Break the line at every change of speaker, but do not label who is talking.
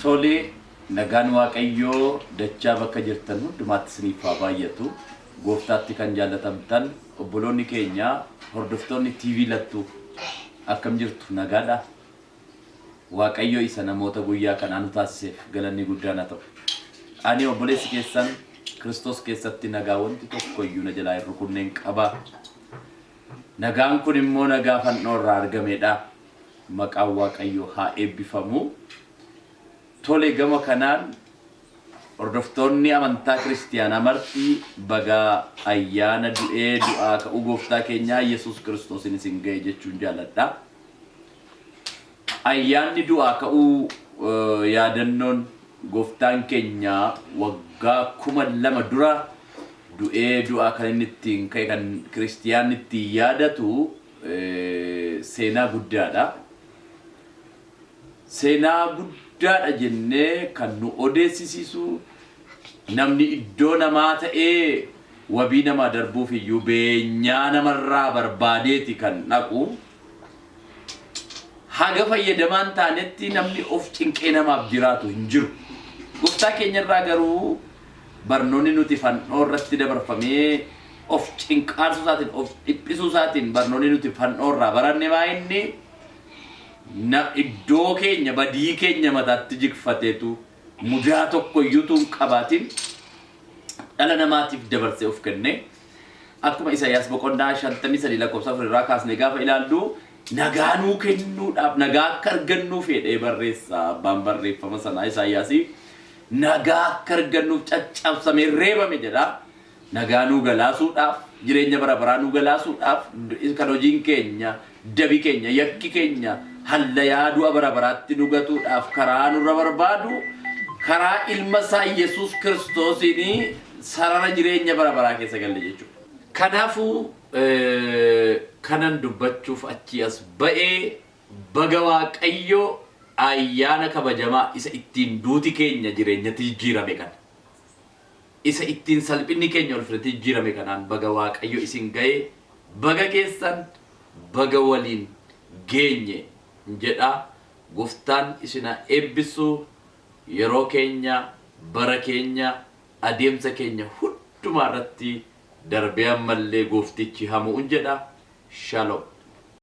Tole nagaan waaqayyoo dachaa bakka jirtan hundumaatti isiniif haa baay'atu. Gooftaatti kan jaallatamtan obboloonni keenya hordoftoonni TV lattu akkam jirtu nagaadha. Waaqayyo isa namoota guyyaa kanaa nu taasiseef galanni guddaan haa ta'u. Ani obboleessi keessan Kiristoos keessatti nagaa wanti tokko iyyuu na jalaa hin rukunneen qaba. Nagaan kun immoo nagaa fannoo irraa argamedha. Maqaan waaqayyoo haa eebbifamu. Tole gama kanaan hordoftoonni amantaa kiristiyaanaa marti baga ayyaana du'aa ka'uu gooftaa keenyaa Yesuus Kiristoos isin ga'e jechuun jaalladha. Ayyaanni du'aa ka'uu yaadannoon gooftaan keenya waggaa 2000 dura du'aa kan inni ittiin ka'e kan kiristiyaanni ittiin yaadatu seenaa guddaadha. Seenaa guddaadha jennee kan nu odeessisiisu namni iddoo namaa ta'ee wabii namaa darbuuf iyyuu beenyaa namarraa barbaadeeti kan dhaqu. Haga fayyadamaan taanetti namni of cinqee namaaf jiraatu hin jiru. Gooftaa keenyarraa garuu barnoonni nuti fannoo irratti dabarfamee of cinqaarsuu isaatiin of dhiphisuu isaatiin barnoonni nuti fannoo irraa baranne baay'inni iddoo keenya badii keenya mataatti jigfateetu mudaa tokko iyyuu qabaatiin dhala namaatiif dabarsee of kenne. Akkuma Isaayyaas boqonnaa 53 lakkoofsa 4 irraa kaasnee gaafa ilaallu nagaa nuu kennuudhaaf nagaa akka argannuuf jedhee barreessa abbaan barreeffama sanaa Isaayyaasii. Nagaa akka argannuuf caccabsamee reebame jedha. Nagaa nuu galaasuudhaaf jireenya bara baraa nuu galaasuudhaaf kan hojiin keenya dabi keenya yakki keenya hallayaa du'a bara baraatti nu gatuudhaaf karaa nurra barbaadu karaa ilma isaa Yesuus Kiristoosiin sarara jireenya bara baraa keessa galle jechuudha. Kanaafuu kanan dubbachuuf achi as ba'ee baga waaqayyoo ayyaana kabajamaa isa ittiin duuti keenya jireenyatti jijjiirame kana isa ittiin salphinni keenya ol fudhatee jijjiirame kanaan baga waaqayyo isin ga'ee baga keessan baga waliin geenye jedha. Gooftaan isin eebbisu yeroo keenya bara keenya adeemsa keenya hundumaa irratti darbee ammallee gooftichi hamuun jedha. Shalom.